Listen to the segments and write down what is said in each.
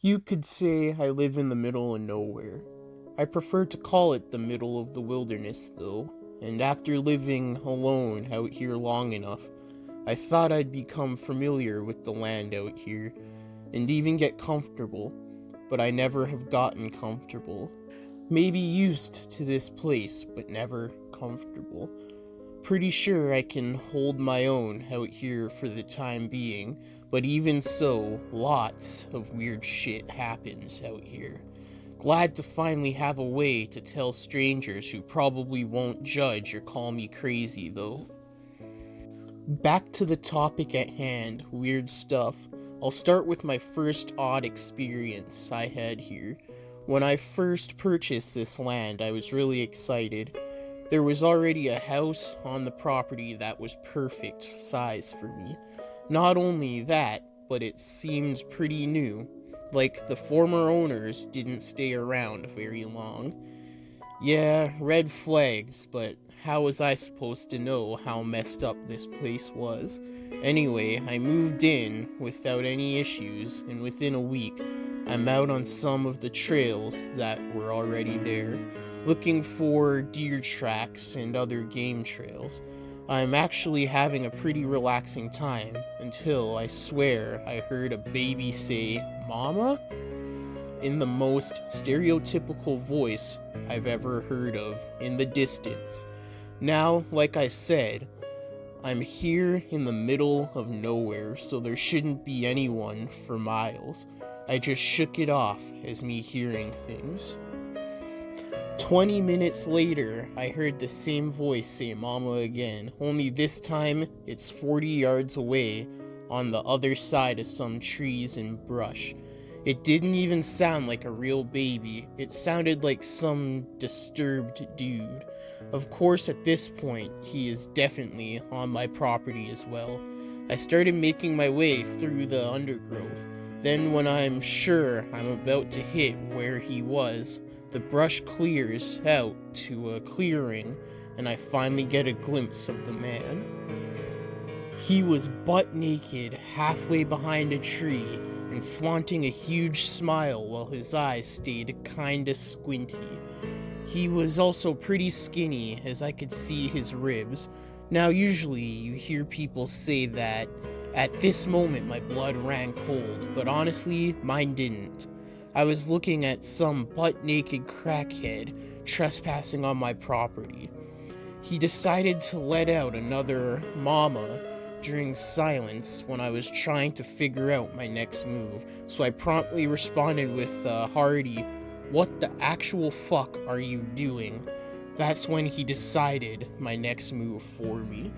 You could say I live in the middle of nowhere. I prefer to call it the middle of the wilderness, though, and after living alone out here long enough, I thought I'd become familiar with the land out here, and even get comfortable, but I never have gotten comfortable. Maybe used to this place, but never comfortable. Pretty sure I can hold my own out here for the time being, but even so, lots of weird shit happens out here. Glad to finally have a way to tell strangers who probably won't judge or call me crazy, though. Back to the topic at hand, weird stuff. I'll start with my first odd experience I had here. When I first purchased this land, I was really excited. There was already a house on the property that was perfect size for me. Not only that, but it seemed pretty new, like the former owners didn't stay around very long. Yeah, red flags, but how was I supposed to know how messed up this place was? Anyway, I moved in without any issues, and within a week, I'm out on some of the trails that were already there, looking for deer tracks and other game trails. I'm actually having a pretty relaxing time until I swear I heard a baby say, "Mama?" in the most stereotypical voice I've ever heard of in the distance. Now, like I said, I'm here in the middle of nowhere, so there shouldn't be anyone for miles. I just shook it off as me hearing things. 20 minutes later, I heard the same voice say "Mama" again, only this time it's 40 yards away on the other side of some trees and brush. It didn't even sound like a real baby, it sounded like some disturbed dude. Of course, at this point, he is definitely on my property as well. I started making my way through the undergrowth. Then when I'm sure I'm about to hit where he was, the brush clears out to a clearing, and I finally get a glimpse of the man. He was butt naked, halfway behind a tree, and flaunting a huge smile while his eyes stayed kinda squinty. He was also pretty skinny, as I could see his ribs. Now usually you hear people say that, "At this moment my blood ran cold," but honestly, mine didn't. I was looking at some butt-naked crackhead trespassing on my property. He decided to let out another "mama" during silence when I was trying to figure out my next move, so I promptly responded with a hearty, "What the actual fuck are you doing?" That's when he decided my next move for me.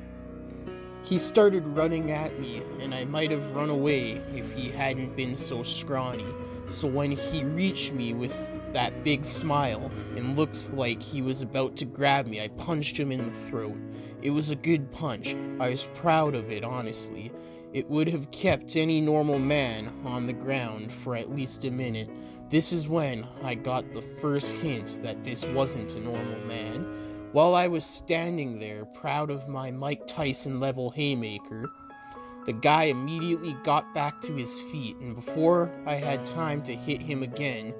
He started running at me, and I might have run away if he hadn't been so scrawny. So when he reached me with that big smile and looked like he was about to grab me, I punched him in the throat. It was a good punch. I was proud of it, honestly. It would have kept any normal man on the ground for at least a minute. This is when I got the first hint that this wasn't a normal man. While I was standing there, proud of my Mike Tyson level haymaker, the guy immediately got back to his feet, and before I had time to hit him again,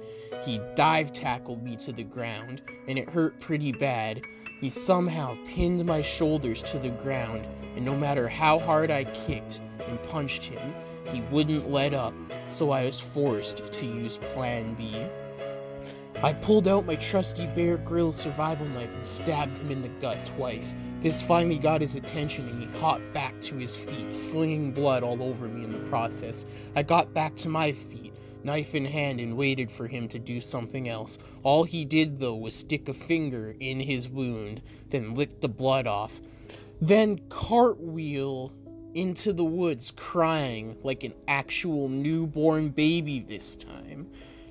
he dive tackled me to the ground, and it hurt pretty bad. He somehow pinned my shoulders to the ground, and no matter how hard I kicked and punched him, he wouldn't let up, so I was forced to use Plan B. I pulled out my trusty Bear Grylls survival knife and stabbed him in the gut twice. This finally got his attention and he hopped back to his feet, slinging blood all over me in the process. I got back to my feet, knife in hand, and waited for him to do something else. All he did, though, was stick a finger in his wound, then lick the blood off. Then cartwheel into the woods, crying like an actual newborn baby this time.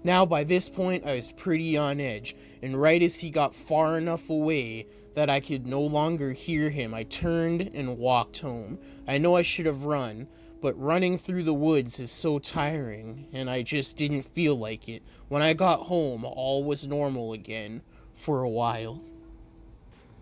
Now, by this point, I was pretty on edge, and right as he got far enough away that I could no longer hear him, I turned and walked home. I know I should have run, but running through the woods is so tiring, and I just didn't feel like it. When I got home, all was normal again, for a while.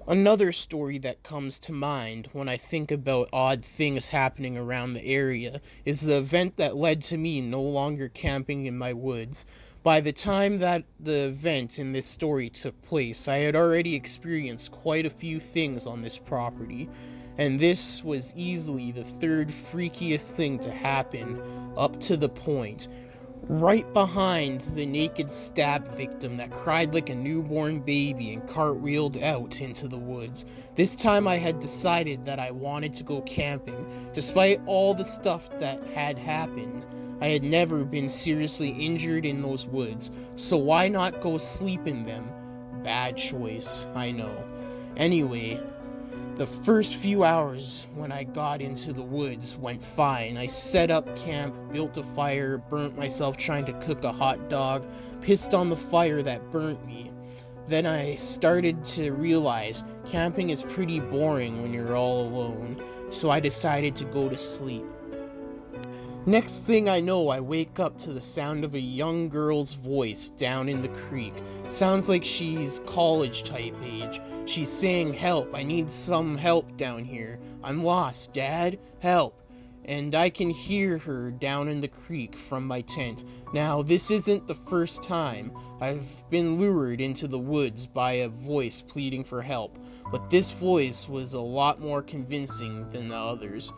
Another story that comes to mind when I think about odd things happening around the area is the event that led to me no longer camping in my woods. By the time that the event in this story took place, I had already experienced quite a few things on this property, and this was easily the third freakiest thing to happen, up to the point right behind the naked stab victim that cried like a newborn baby and cartwheeled out into the woods. This time I had decided that I wanted to go camping. Despite all the stuff that had happened, I had never been seriously injured in those woods, so why not go sleep in them? Bad choice, I know. Anyway, the first few hours when I got into the woods went fine. I set up camp, built a fire, burnt myself trying to cook a hot dog, pissed on the fire that burnt me. Then I started to realize camping is pretty boring when you're all alone, so I decided to go to sleep. Next thing I know, I wake up to the sound of a young girl's voice down in the creek. Sounds like she's college type age. She's saying, "Help, I need some help down here. I'm lost, Dad, help." And I can hear her down in the creek from my tent. Now, this isn't the first time I've been lured into the woods by a voice pleading for help, but this voice was a lot more convincing than the others.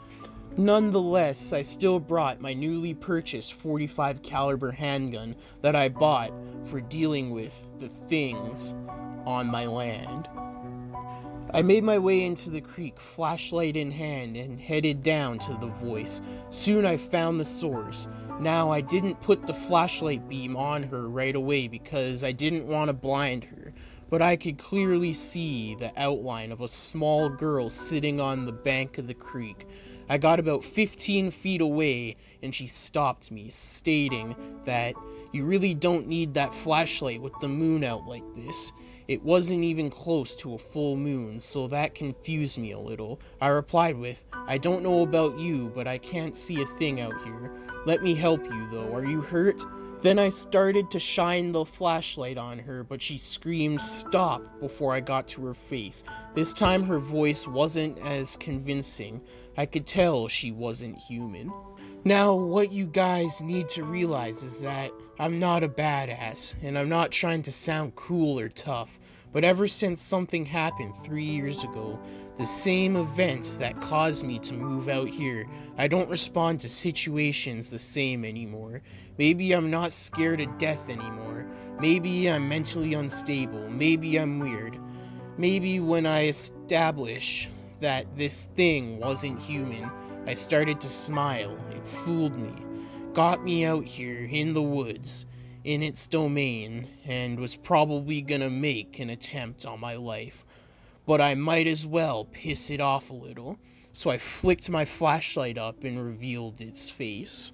Nonetheless, I still brought my newly purchased .45 caliber handgun that I bought for dealing with the things on my land. I made my way into the creek, flashlight in hand, and headed down to the voice. Soon I found the source. Now, I didn't put the flashlight beam on her right away because I didn't want to blind her, but I could clearly see the outline of a small girl sitting on the bank of the creek. I got about 15 feet away and she stopped me, stating that you really don't need that flashlight with the moon out like this. It wasn't even close to a full moon, so that confused me a little. I replied with, "I don't know about you, but I can't see a thing out here. Let me help you though, are you hurt?" Then I started to shine the flashlight on her, but she screamed "stop" before I got to her face. This time her voice wasn't as convincing. I could tell she wasn't human. Now, what you guys need to realize is that I'm not a badass, and I'm not trying to sound cool or tough, but ever since something happened 3 years ago, the same event that caused me to move out here, I don't respond to situations the same anymore. Maybe I'm not scared of death anymore. Maybe I'm mentally unstable. Maybe I'm weird. Maybe when I establish that this thing wasn't human, I started to smile. It fooled me. Got me out here in the woods, in its domain, and was probably gonna make an attempt on my life. But I might as well piss it off a little, so I flicked my flashlight up and revealed its face.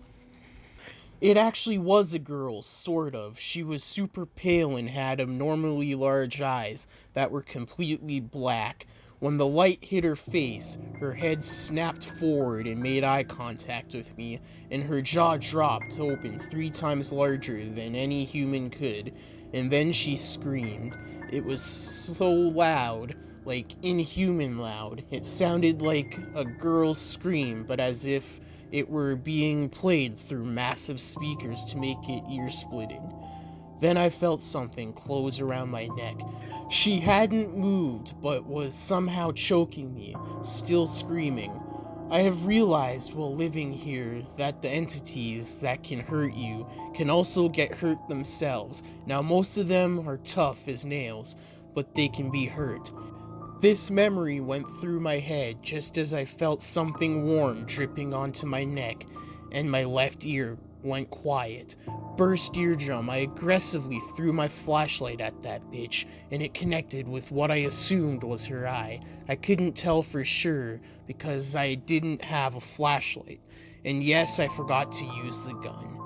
It actually was a girl, sort of. She was super pale and had abnormally large eyes that were completely black. When the light hit her face, her head snapped forward and made eye contact with me, and her jaw dropped open 3 times larger than any human could, and then she screamed. It was so loud, like inhuman loud. It sounded like a girl's scream, but as if it were being played through massive speakers to make it ear-splitting. Then I felt something close around my neck. She hadn't moved, but was somehow choking me, still screaming. I have realized while living here that the entities that can hurt you can also get hurt themselves. Now, most of them are tough as nails, but they can be hurt. This memory went through my head just as I felt something warm dripping onto my neck, and my left ear went quiet. Burst eardrum, I aggressively threw my flashlight at that bitch, and it connected with what I assumed was her eye. I couldn't tell for sure because I didn't have a flashlight, and yes, I forgot to use the gun.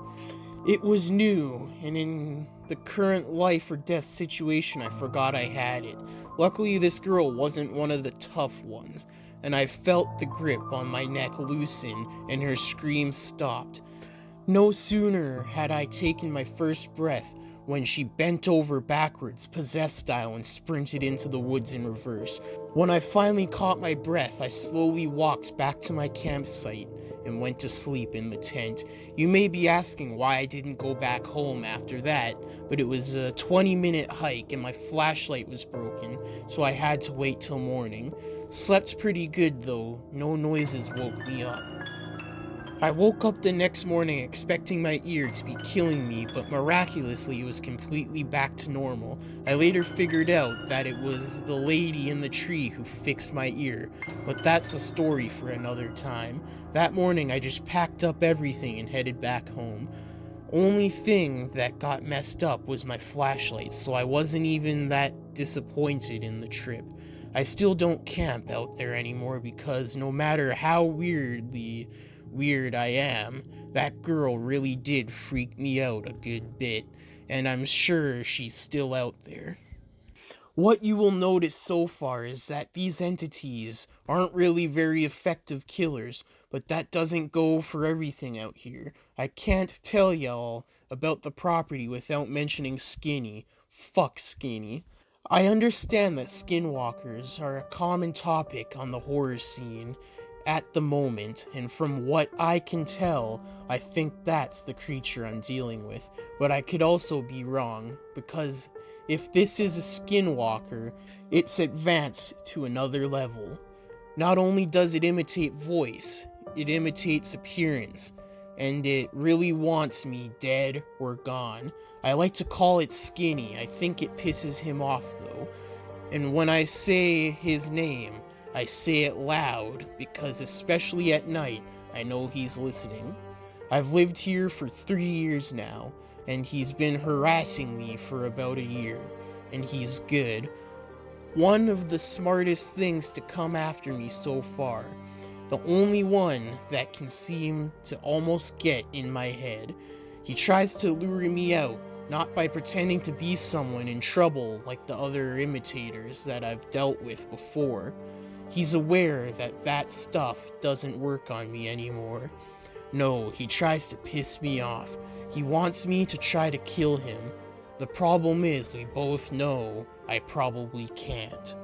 It was new, and in the current life or death situation, I forgot I had it. Luckily, this girl wasn't one of the tough ones, and I felt the grip on my neck loosen, and her scream stopped. No sooner had I taken my first breath when she bent over backwards, possessed style, and sprinted into the woods in reverse. When I finally caught my breath, I slowly walked back to my campsite and went to sleep in the tent. You may be asking why I didn't go back home after that, but it was a 20-minute hike and my flashlight was broken, so I had to wait till morning. Slept pretty good though, no noises woke me up. I woke up the next morning expecting my ear to be killing me, but miraculously it was completely back to normal. I later figured out that it was the lady in the tree who fixed my ear, but that's a story for another time. That morning I just packed up everything and headed back home. Only thing that got messed up was my flashlight, so I wasn't even that disappointed in the trip. I still don't camp out there anymore because no matter how weirdly weird I am, that girl really did freak me out a good bit, and I'm sure she's still out there. What you will notice so far is that these entities aren't really very effective killers, but that doesn't go for everything out here. I can't tell y'all about the property without mentioning Skinny. Fuck Skinny. I understand that skinwalkers are a common topic on the horror scene at the moment, and from what I can tell, I think that's the creature I'm dealing with, but I could also be wrong, because if this is a skinwalker, it's advanced to another level. Not only does it imitate voice, it imitates appearance, and it really wants me dead or gone. I like to call it Skinny. I think it pisses him off though, and when I say his name, I say it loud, because especially at night, I know he's listening. I've lived here for 3 years now, and he's been harassing me for about a year, and he's good. One of the smartest things to come after me so far. The only one that can seem to almost get in my head. He tries to lure me out, not by pretending to be someone in trouble like the other imitators that I've dealt with before. He's aware that that stuff doesn't work on me anymore. No, he tries to piss me off. He wants me to try to kill him. The problem is we both know I probably can't.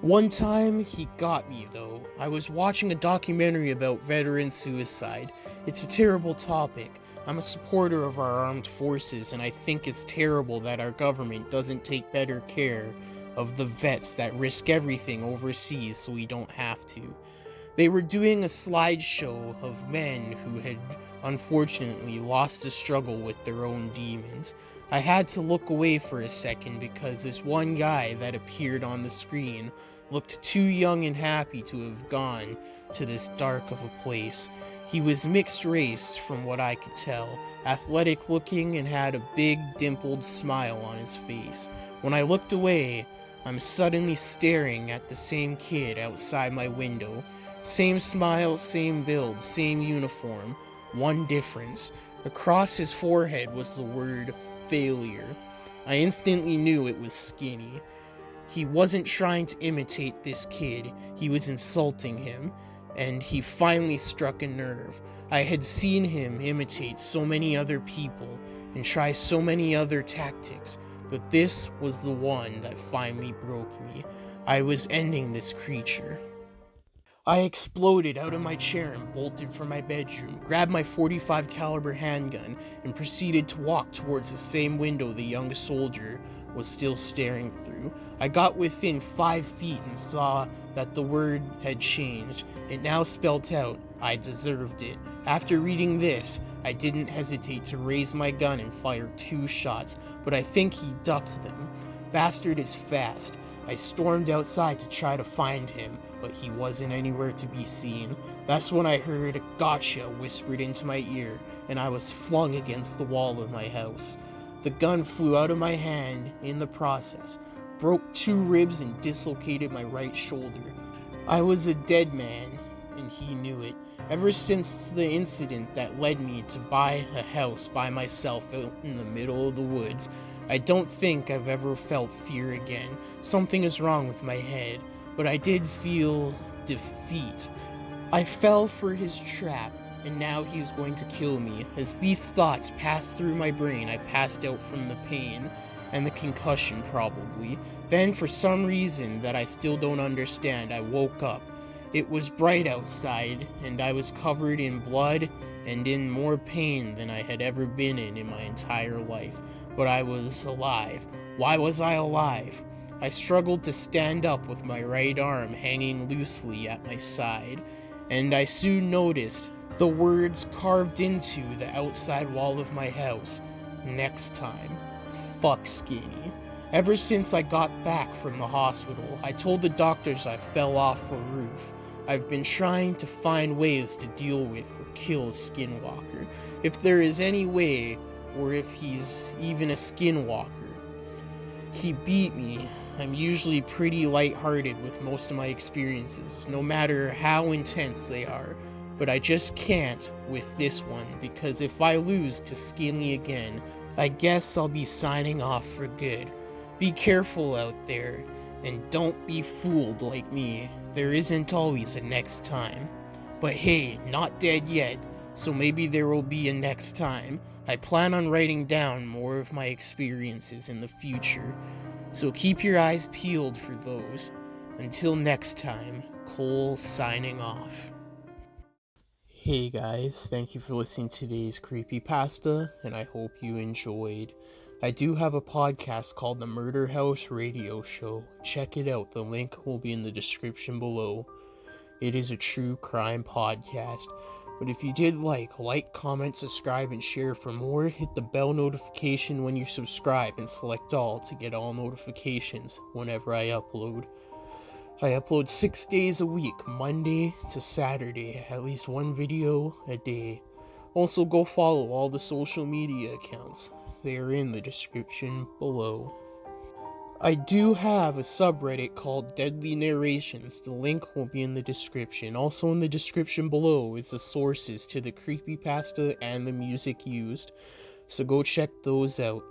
One time, he got me though. I was watching a documentary about veteran suicide. It's a terrible topic. I'm a supporter of our armed forces, and I think it's terrible that our government doesn't take better care of the vets that risk everything overseas so we don't have to. They were doing a slideshow of men who had unfortunately lost the struggle with their own demons. I had to look away for a second because this one guy that appeared on the screen looked too young and happy to have gone to this dark of a place. He was mixed race from what I could tell, athletic looking and had a big dimpled smile on his face. When I looked away, I'm suddenly staring at the same kid outside my window. Same smile, same build, same uniform. One difference. Across his forehead was the word failure. I instantly knew it was Skinny. He wasn't trying to imitate this kid, he was insulting him, and he finally struck a nerve. I had seen him imitate so many other people and try so many other tactics, but this was the one that finally broke me. I was ending this creature. I exploded out of my chair and bolted for my bedroom, grabbed my .45 caliber handgun, and proceeded to walk towards the same window the young soldier was still staring through. I got within 5 feet and saw that the word had changed. It now spelt out, "I deserved it." After reading this, I didn't hesitate to raise my gun and fire 2 shots, but I think he ducked them. Bastard is fast. I stormed outside to try to find him, but he wasn't anywhere to be seen. That's when I heard "Gotcha" whispered into my ear, and I was flung against the wall of my house. The gun flew out of my hand in the process, broke 2 ribs and dislocated my right shoulder. I was a dead man, and he knew it. Ever since the incident that led me to buy a house by myself out in the middle of the woods, I don't think I've ever felt fear again. Something is wrong with my head, but I did feel defeat. I fell for his trap. and now he was going to kill me. As these thoughts passed through my brain, I passed out from the pain and the concussion, probably. Then, for some reason that I still don't understand, I woke up. It was bright outside, and I was covered in blood and in more pain than I had ever been in my entire life. But I was alive. Why was I alive? I struggled to stand up with my right arm hanging loosely at my side, and I soon noticed the words carved into the outside wall of my house. Next time. Fuck Skinny. Ever since I got back from the hospital, I told the doctors I fell off a roof. I've been trying to find ways to deal with or kill Skinwalker, if there is any way, or if he's even a Skinwalker. He beat me. I'm usually pretty lighthearted with most of my experiences, no matter how intense they are, but I just can't with this one, because if I lose to Skinny again, I guess I'll be signing off for good. Be careful out there, and don't be fooled like me. There isn't always a next time. But hey, not dead yet, so maybe there will be a next time. I plan on writing down more of my experiences in the future, so keep your eyes peeled for those. Until next time, Cole signing off. Hey guys, thank you for listening to today's Creepypasta, and I hope you enjoyed. I do have a podcast called The Murder House Radio Show. Check it out, the link will be in the description below. It is a true crime podcast. But if you did like, comment, subscribe, and share for more. Hit the bell notification when you subscribe and select all to get all notifications whenever I upload. I upload 6 days a week, Monday to Saturday, at least one video a day. Also, go follow all the social media accounts. They are in the description below. I do have a subreddit called Deadly Narrations. The link will be in the description. Also in the description below is the sources to the creepypasta and the music used. So go check those out.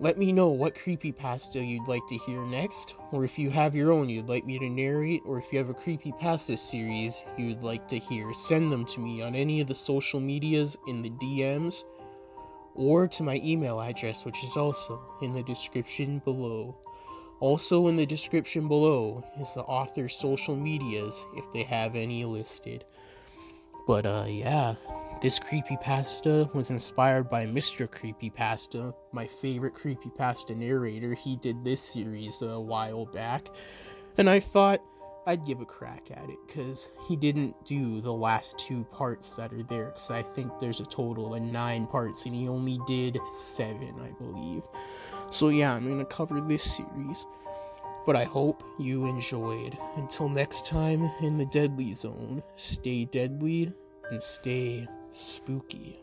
Let me know what creepypasta you'd like to hear next, or if you have your own you'd like me to narrate, or if you have a creepypasta series you'd like to hear, send them to me on any of the social medias in the DMs, or to my email address, which is also in the description below. Also in the description below is the author's social medias, if they have any listed. But yeah, this creepypasta was inspired by Mr. Creepypasta, my favorite creepypasta narrator. He did this series a while back, and I thought I'd give a crack at it, because he didn't do the last 2 parts that are there, because I think there's a total of 9 parts, and he only did 7, I believe. So yeah, I'm gonna cover this series, but I hope you enjoyed. Until next time in the Deadly Zone, stay deadly and stay spooky.